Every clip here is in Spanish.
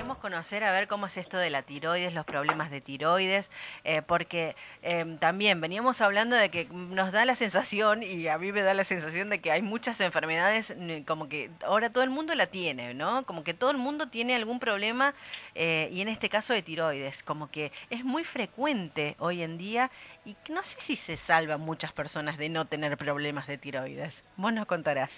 queremos conocer a ver cómo es esto de la tiroides, los problemas de tiroides, porque también veníamos hablando de que nos da la sensación, y a mí me da la sensación de que hay muchas enfermedades, como que ahora todo el mundo la tiene, ¿no? Como que todo el mundo tiene algún problema, y en este caso de tiroides, como que es muy frecuente hoy en día, y no sé si se salvan muchas personas de no tener problemas de tiroides. Vos nos contarás.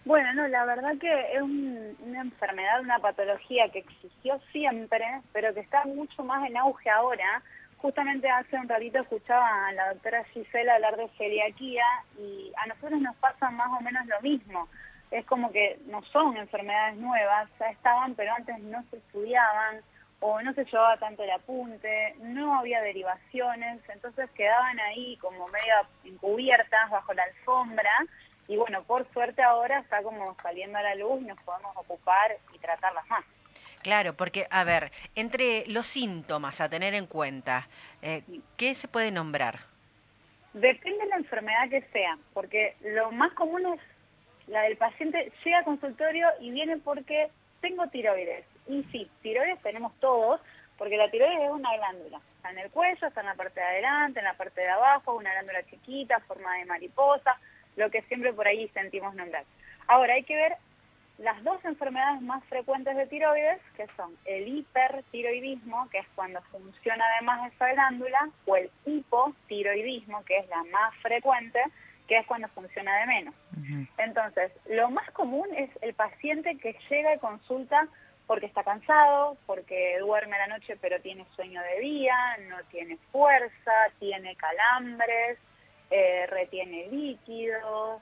Bueno, no, la verdad que es una enfermedad, una patología que existió siempre, pero que está mucho más en auge ahora. Justamente hace un ratito escuchaba a la doctora Gisela hablar de celiaquía y a nosotros nos pasa más o menos lo mismo. Es como que no son enfermedades nuevas, ya estaban, pero antes no se estudiaban o no se llevaba tanto el apunte, no había derivaciones, entonces quedaban ahí como medio encubiertas bajo la alfombra. Y bueno, por suerte ahora está como saliendo a la luz y nos podemos ocupar y tratarlas más. Claro, porque, a ver, entre los síntomas a tener en cuenta, Sí. ¿qué se puede nombrar? Depende de la enfermedad que sea, porque lo más común es la del paciente llega al consultorio y viene porque tengo tiroides. Y sí, tiroides tenemos todos, porque la tiroides es una glándula. Está en el cuello, está en la parte de adelante, en la parte de abajo, una glándula chiquita, forma de mariposa, lo que siempre por ahí sentimos nombrar. Ahora hay que ver las dos enfermedades más frecuentes de tiroides, que son el hipertiroidismo, que es cuando funciona además esa glándula, o el hipotiroidismo, que es la más frecuente, que es cuando funciona de menos. Ujú. Entonces, lo más común es el paciente que llega y consulta porque está cansado, porque duerme a la noche pero tiene sueño de día, no tiene fuerza, tiene calambres, retiene líquidos,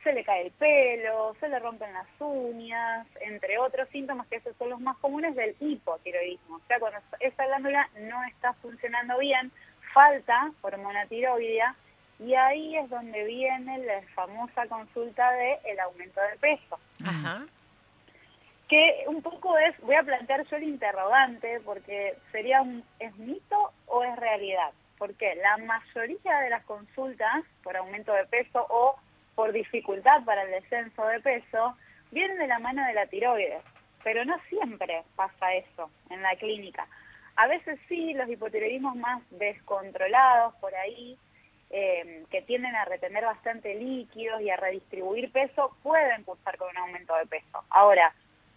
se le cae el pelo, se le rompen las uñas, entre otros síntomas que esos son los más comunes del hipotiroidismo. O sea, cuando esa glándula no está funcionando bien, falta hormona tiroidea y ahí es donde viene la famosa consulta de el aumento de peso. Ajá. Que un poco es, voy a plantear yo el interrogante, porque sería ¿es mito o es realidad? Porque la mayoría de las consultas por aumento de peso o por dificultad para el descenso de peso vienen de la mano de la tiroides, pero no siempre pasa eso en la clínica. A veces sí, los hipotiroidismos más descontrolados por ahí, que tienden a retener bastante líquidos y a redistribuir peso, pueden cursar con un aumento de peso. Ahora,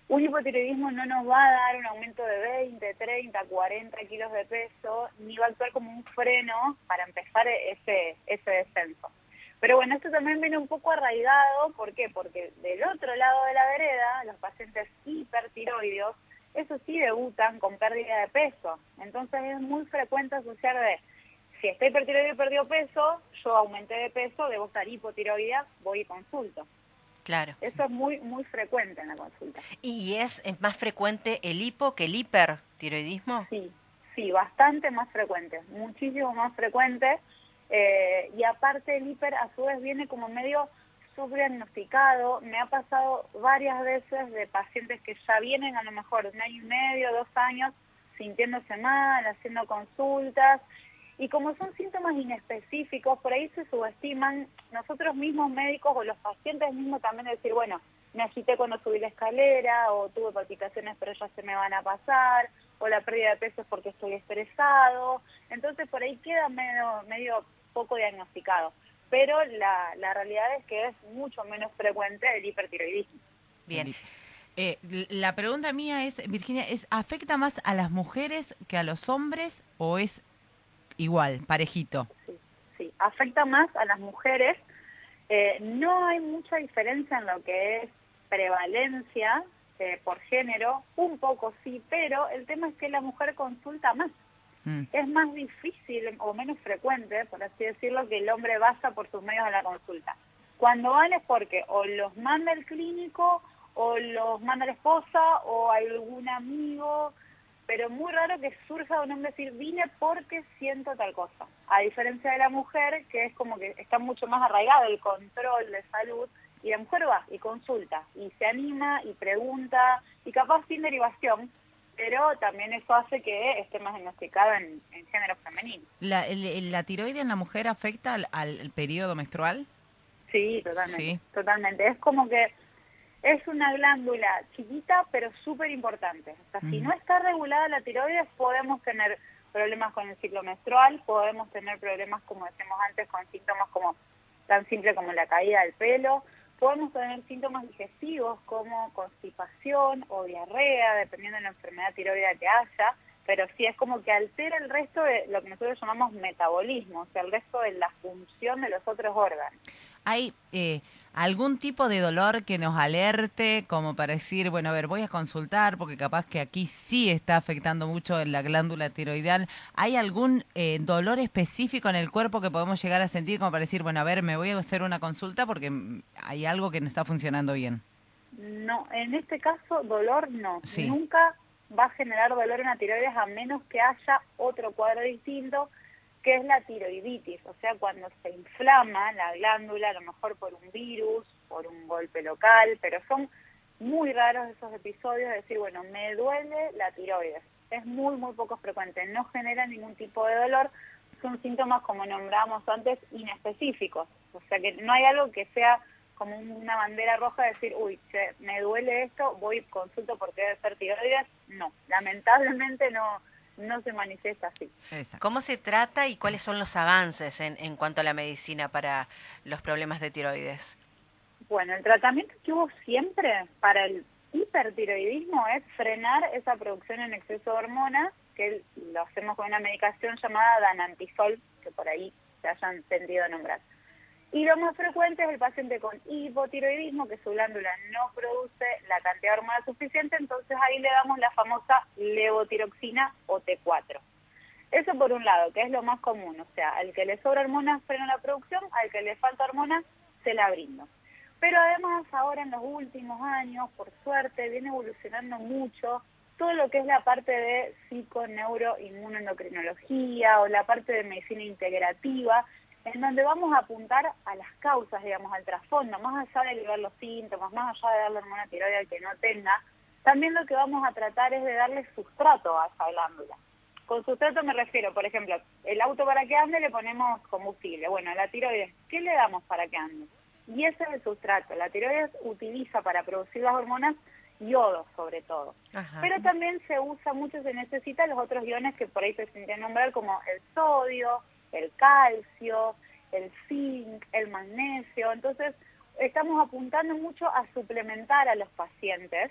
un hipotiroidismo no nos va a dar un aumento de 20, 30, 40 kilos de peso, ni va a actuar como un freno para empezar ese descenso. Pero bueno, esto también viene un poco arraigado, ¿por qué? Porque del otro lado de la vereda, los pacientes hipertiroideos, eso sí debutan con pérdida de peso. Entonces es muy frecuente asociar de, si está hipertiroideo y perdió peso, yo aumenté de peso, debo estar hipotiroidea, voy y consulto. Claro. Eso es muy, muy frecuente en la consulta. ¿Y es más frecuente el hipo que el hipertiroidismo? Sí, sí, bastante más frecuente, muchísimo más frecuente. Y aparte el hiper a su vez viene como medio subdiagnosticado. Me ha pasado varias veces de pacientes que ya vienen a lo mejor 1 año y medio, 2 años, sintiéndose mal, haciendo consultas. Y como son síntomas inespecíficos, por ahí se subestiman nosotros mismos médicos o los pacientes mismos también decir, bueno, me agité cuando subí la escalera o tuve palpitaciones pero ya se me van a pasar, o la pérdida de peso es porque estoy estresado. Entonces por ahí queda medio poco diagnosticado. Pero la realidad es que es mucho menos frecuente el hipertiroidismo. Bien. La pregunta mía es, Virginia, ¿afecta más a las mujeres que a los hombres o es igual, parejito? Sí, sí, afecta más a las mujeres. No hay mucha diferencia en lo que es prevalencia por género, un poco sí, pero el tema es que la mujer consulta más. Mm. Es más difícil o menos frecuente, por así decirlo, que el hombre vaya por sus medios a la consulta. Cuando van es porque o los manda el clínico, o los manda la esposa, o algún amigo, pero muy raro que surja un hombre decir, vine porque siento tal cosa. A diferencia de la mujer, que es como que está mucho más arraigado el control de salud, y la mujer va y consulta, y se anima, y pregunta, y capaz sin derivación, pero también eso hace que esté más diagnosticado en género femenino. ¿La tiroide en la mujer afecta al periodo menstrual? Sí, totalmente, Sí. totalmente. Es como que Es una glándula chiquita, pero súper importante. O sea, si no está regulada la tiroides, podemos tener problemas con el ciclo menstrual, podemos tener problemas, como decíamos antes, con síntomas como tan simple como la caída del pelo, podemos tener síntomas digestivos como constipación o diarrea, dependiendo de la enfermedad tiroidea que haya, pero sí es como que altera el resto de lo que nosotros llamamos metabolismo, o sea, el resto de la función de los otros órganos. ¿Hay algún tipo de dolor que nos alerte como para decir, bueno, a ver, voy a consultar porque capaz que aquí sí está afectando mucho en la glándula tiroidal? ¿Hay algún dolor específico en el cuerpo que podemos llegar a sentir como para decir, bueno, a ver, me voy a hacer una consulta porque hay algo que no está funcionando bien? No, en este caso dolor no, Sí. nunca va a generar dolor en la tiroides a menos que haya otro cuadro distinto, que es la tiroiditis, o sea, cuando se inflama la glándula, a lo mejor por un virus, por un golpe local, pero son muy raros esos episodios de decir, bueno, me duele la tiroides. Es muy, muy poco frecuente, no genera ningún tipo de dolor, son síntomas, como nombrábamos antes, inespecíficos, o sea que no hay algo que sea como una bandera roja de decir, uy, che, me duele esto, voy y consulto porque debe ser tiroides. No, lamentablemente no se manifiesta así. Exacto. ¿Cómo se trata y cuáles son los avances en cuanto a la medicina para los problemas de tiroides? Bueno, el tratamiento que hubo siempre para el hipertiroidismo es frenar esa producción en exceso de hormonas, que lo hacemos con una medicación llamada danantisol, que por ahí se hayan sentido nombrar. Y lo más frecuente es el paciente con hipotiroidismo, que su glándula no produce la cantidad de hormona suficiente, entonces ahí le damos la famosa levotiroxina o T4. Eso por un lado, que es lo más común, o sea, al que le sobra hormona frena la producción, al que le falta hormona se la brindo. Pero además ahora en los últimos años, por suerte, viene evolucionando mucho todo lo que es la parte de psico-neuro-inmunoendocrinología o la parte de medicina integrativa, en donde vamos a apuntar a las causas, digamos, al trasfondo, más allá de ver los síntomas, más allá de darle hormona tiroidea al que no tenga, también lo que vamos a tratar es de darle sustrato a esa glándula. Con sustrato me refiero, por ejemplo, el auto para que ande le ponemos combustible. Bueno, a la tiroides, ¿qué le damos para que ande? Y ese es el sustrato. La tiroides utiliza para producir las hormonas yodo, sobre todo. Ajá. Pero también se usa mucho, se necesita los otros iones que por ahí se sienten nombrar, como el sodio, el calcio, el zinc, el magnesio. Entonces, estamos apuntando mucho a suplementar a los pacientes,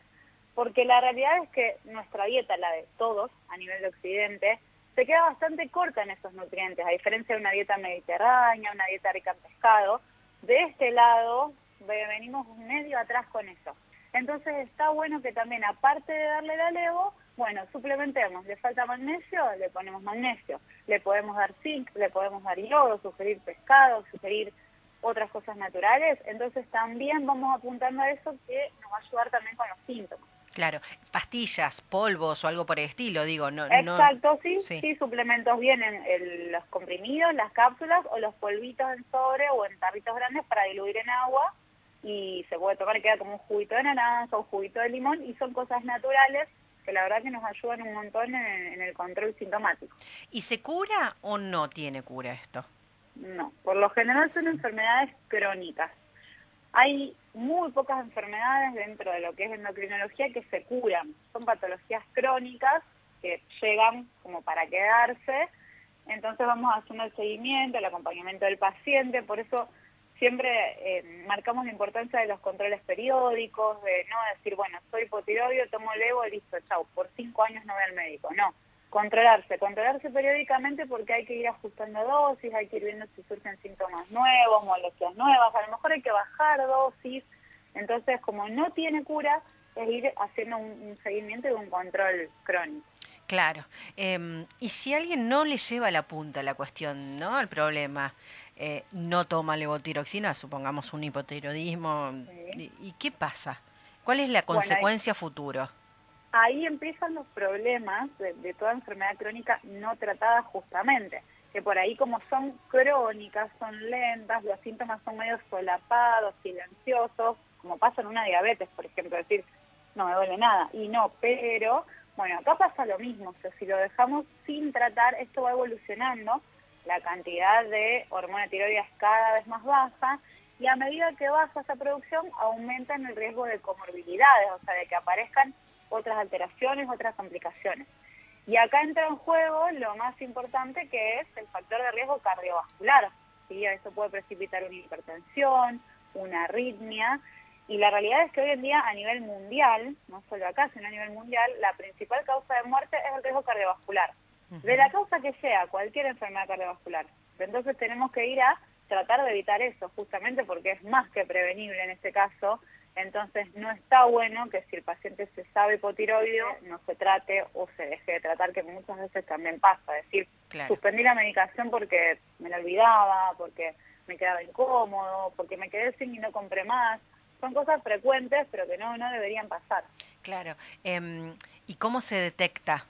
porque la realidad es que nuestra dieta, la de todos a nivel de Occidente, se queda bastante corta en esos nutrientes, a diferencia de una dieta mediterránea, una dieta rica en pescado. De este lado, venimos medio atrás con eso. Entonces está bueno que también, aparte de darle la levo, bueno, suplementemos. Le falta magnesio, le ponemos magnesio. Le podemos dar zinc, le podemos dar yodo, sugerir pescado, sugerir otras cosas naturales. Entonces también vamos apuntando a eso, que nos va a ayudar también con los síntomas. Claro, pastillas, polvos o algo por el estilo, digo, Exacto, sí, sí. sí, suplementos vienen los comprimidos, las cápsulas o los polvitos en sobre o en tarritos grandes para diluir en agua, y se puede tomar, queda como un juguito de naranja o un juguito de limón, y son cosas naturales que la verdad que nos ayudan un montón en el control sintomático. ¿Y se cura o no tiene cura esto? No, por lo general son enfermedades crónicas. Hay muy pocas enfermedades dentro de lo que es endocrinología que se curan. Son patologías crónicas que llegan como para quedarse. Entonces vamos haciendo el seguimiento, el acompañamiento del paciente. Por eso siempre marcamos la importancia de los controles periódicos, de no decir, bueno, soy hipotiroideo, tomo levo y listo, chau, por 5 años no voy al médico. No, controlarse periódicamente, porque hay que ir ajustando dosis, hay que ir viendo si surgen síntomas nuevos, molestias nuevas, a lo mejor hay que bajar dosis. Entonces, como no tiene cura, es ir haciendo un seguimiento y un control crónico. Claro. Y si alguien no le lleva la punta a la cuestión, ¿no? Al problema, no toma levotiroxina, supongamos un hipotiroidismo, Sí. ¿y qué pasa? ¿Cuál es la Bueno, consecuencia futuro? ahí empiezan los problemas de toda enfermedad crónica no tratada justamente, que por ahí como son crónicas, son lentas, los síntomas son medio solapados, silenciosos, como pasa en una diabetes, por ejemplo, decir, no me duele nada, y no, pero, bueno, acá pasa lo mismo, o sea, si lo dejamos sin tratar, esto va evolucionando, la cantidad de hormona tiroidea es cada vez más baja, y a medida que baja esa producción aumentan el riesgo de comorbilidades, o sea, de que aparezcan otras alteraciones, otras complicaciones. Y acá entra en juego lo más importante, que es el factor de riesgo cardiovascular. ¿Sí? Eso puede precipitar una hipertensión, una arritmia, y la realidad es que hoy en día a nivel mundial, no solo acá, sino a nivel mundial, la principal causa de muerte es el riesgo cardiovascular. De la causa que sea, cualquier enfermedad cardiovascular. Entonces tenemos que ir a tratar de evitar eso, justamente porque es más que prevenible en este caso. Entonces no está bueno que si el paciente se sabe hipotiroideo, no se trate o se deje de tratar, que muchas veces también pasa. Es decir, suspendí la medicación porque me la olvidaba, porque me quedaba incómodo, porque me quedé sin y no compré más. Son cosas frecuentes, pero que no deberían pasar. Claro. ¿Y cómo se detecta?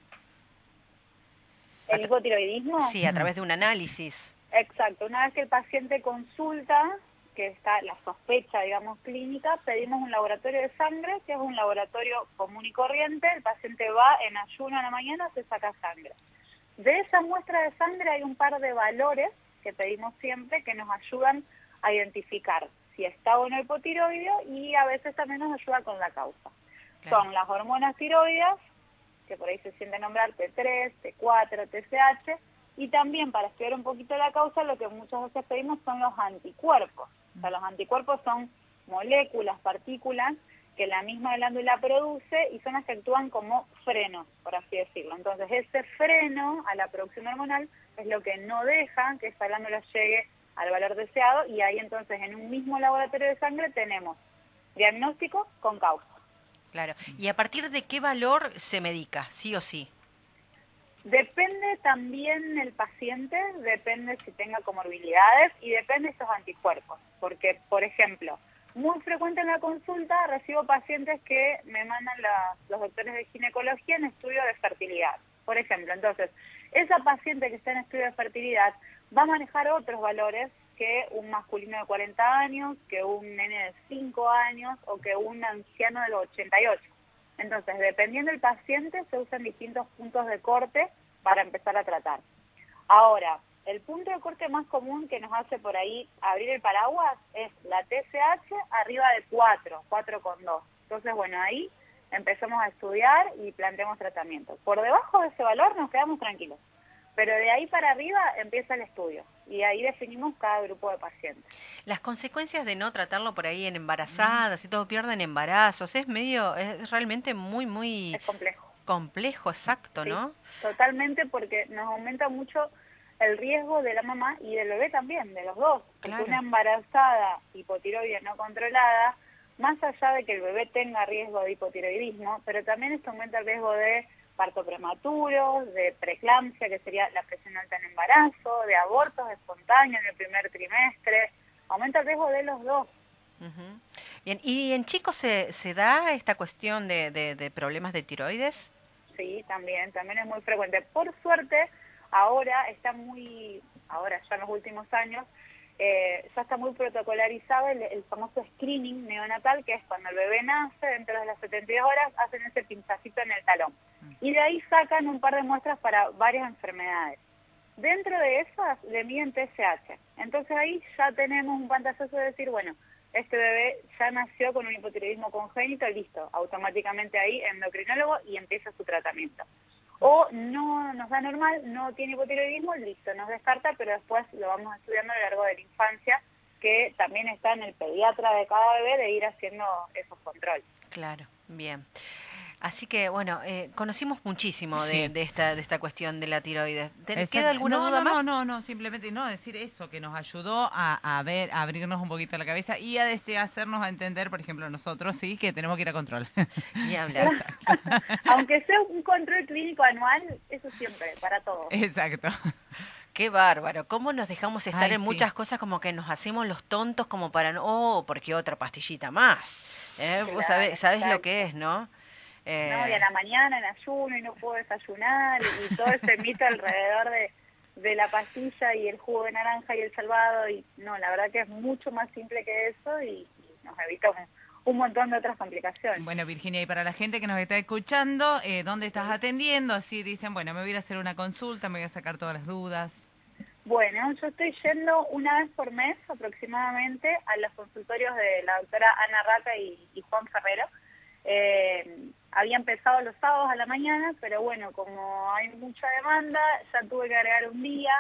¿El hipotiroidismo? Sí, a través de un análisis. Exacto. Una vez que el paciente consulta, que está la sospecha, digamos, clínica, pedimos un laboratorio de sangre, que es un laboratorio común y corriente. El paciente va en ayuno a la mañana, se saca sangre. De esa muestra de sangre hay un par de valores que pedimos siempre que nos ayudan a identificar si está o no hipotiroideo, y a veces también nos ayuda con la causa. Claro. Son las hormonas tiroideas, que por ahí se siente nombrar T3, T4, TSH, y también para estudiar un poquito la causa lo que muchas veces pedimos son los anticuerpos. O sea, los anticuerpos son moléculas, partículas que la misma glándula produce y son las que actúan como frenos, por así decirlo. Entonces ese freno a la producción hormonal es lo que no deja que esa glándula llegue al valor deseado, y ahí entonces en un mismo laboratorio de sangre tenemos diagnóstico con causa. Claro. ¿Y a partir de qué valor se medica, sí o sí? Depende también el paciente, depende si tenga comorbilidades y depende de esos anticuerpos. Porque, por ejemplo, muy frecuente en la consulta recibo pacientes que me mandan los doctores de ginecología en estudio de fertilidad. Por ejemplo, entonces, esa paciente que está en estudio de fertilidad va a manejar otros valores que un masculino de 40 años, que un nene de 5 años o que un anciano de los 88. Entonces, dependiendo del paciente, se usan distintos puntos de corte para empezar a tratar. Ahora, el punto de corte más común que nos hace por ahí abrir el paraguas es la TSH arriba de 4,2. Entonces, bueno, ahí empezamos a estudiar y planteamos tratamiento. Por debajo de ese valor nos quedamos tranquilos. Pero de ahí para arriba empieza el estudio y ahí definimos cada grupo de pacientes. Las consecuencias de no tratarlo por ahí en embarazadas y todo, pierden embarazos, es realmente muy... Es complejo. Complejo, exacto, sí, ¿no? Totalmente, porque nos aumenta mucho el riesgo de la mamá y del bebé también, de los dos. Claro. Porque una embarazada hipotiroidea no controlada, más allá de que el bebé tenga riesgo de hipotiroidismo, pero también esto aumenta el riesgo de parto prematuro, de preeclampsia, que sería la presión alta en embarazo, de abortos espontáneos en el primer trimestre. Aumenta el riesgo de los dos. Uh-huh. Bien, ¿y en chicos se da esta cuestión de problemas de tiroides? Sí, también es muy frecuente. Por suerte, ahora ya en los últimos años, ya está muy protocolarizado el famoso screening neonatal, que es cuando el bebé nace, dentro de las 72 horas, hacen ese pinchacito en el talón. Y de ahí sacan un par de muestras para varias enfermedades. Dentro de esas le miden TSH. Entonces ahí ya tenemos un pantallazo de decir, bueno, este bebé ya nació con un hipotiroidismo congénito, listo, automáticamente ahí endocrinólogo y empieza su tratamiento. O no nos da normal, no tiene hipotiroidismo, listo, nos descarta, pero después lo vamos estudiando a lo largo de la infancia, que también está en el pediatra de cada bebé de ir haciendo esos controles. Claro, bien. Así que, bueno, conocimos muchísimo de esta cuestión de la tiroides. ¿Queda alguna duda más? No, simplemente decir eso, que nos ayudó a abrirnos un poquito la cabeza y a hacernos a entender, por ejemplo, nosotros, sí, que tenemos que ir a control. Y hablar. Aunque sea un control clínico anual, eso siempre, para todos. Exacto. Qué bárbaro, cómo nos dejamos estar en muchas cosas, como que nos hacemos los tontos como para porque otra pastillita más. Claro, vos sabés lo que es, ¿no? No, y a la mañana en ayuno y no puedo desayunar y todo ese mito alrededor de la pastilla y el jugo de naranja y el salvado, y no, la verdad que es mucho más simple que eso y nos evita un montón de otras complicaciones. Bueno, Virginia, y para la gente que nos está escuchando, ¿dónde estás atendiendo? Así dicen, bueno, me voy a ir a hacer una consulta, me voy a sacar todas las dudas. Bueno, yo estoy yendo una vez por mes aproximadamente a los consultorios de la doctora Ana Raca y Juan Ferrero. Había empezado los sábados a la mañana, pero bueno, como hay mucha demanda, ya tuve que agregar un día,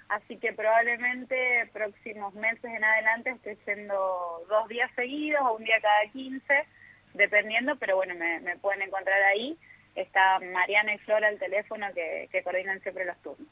así que probablemente próximos meses en adelante esté yendo 2 días seguidos o un día cada 15, dependiendo, pero bueno, me pueden encontrar ahí. Está Mariana y Flora al teléfono que coordinan siempre los turnos.